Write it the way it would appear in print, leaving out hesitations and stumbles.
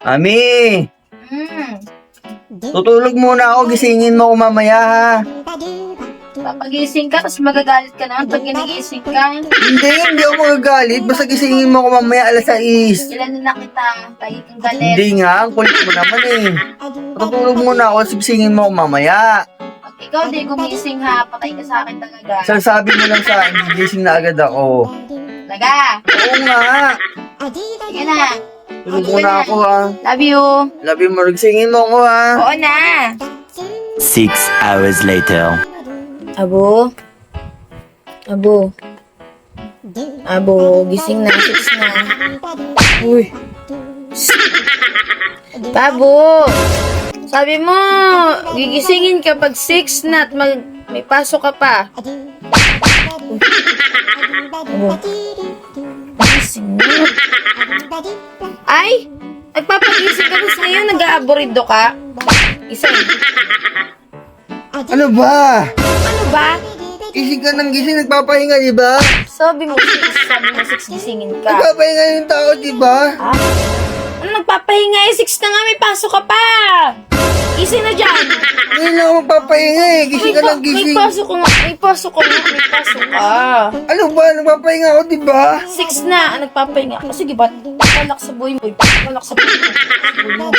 Ami, Hmm. tutulog muna ako. Gisingin mo ako mamaya, ha? Papagising ka, tapos magagalit ka naman pag ginigising ka. Hindi ako magagalit. Basta gisingin mo ako mamaya alas 6. Ilan na kita, tayo kang galit. Hindi nga, ang kulit mo naman eh. Tutulog muna ako, gisingin mo ako mamaya. Pag ikaw di gumising ha, patay ka sa akin talaga. Sasabi mo lang sa akin, gising na agad ako. Talaga. Oo nga. Sige na. Tulog muna ako, ha? Love you. Love you, Mark. Gisingin mo ako, ha? Oo na. 6 hours later. Abo. Abo. Abo, gising na, 6 na. Uy. Babo. Sabi mo, gigisingin ka pag 6 na at may pasok ka pa. Abo. Gising na. Ay! Nagpapagising ka tapos ngayon nag-aaborido ka? Gising. Ano ba? Ano ba? Gising ka ng gising, nagpapahinga, di ba? Sabi mo 6 gisingin ka. Nagpapahinga yung tao, di ba? Ha? Ano nagpapahinga eh? 6 na nga, may pasok ka pa! Gising na dyan! Ngayon lang ako magpapahinga eh. Gising ka ng gising. May pasok ka nga, may pasok ka. Ano ba? Nagpapahinga ako, di ba? 6 na, nagpapahinga ka. Sige ba? Palak sa buhay mo. Palak sa buhay mo.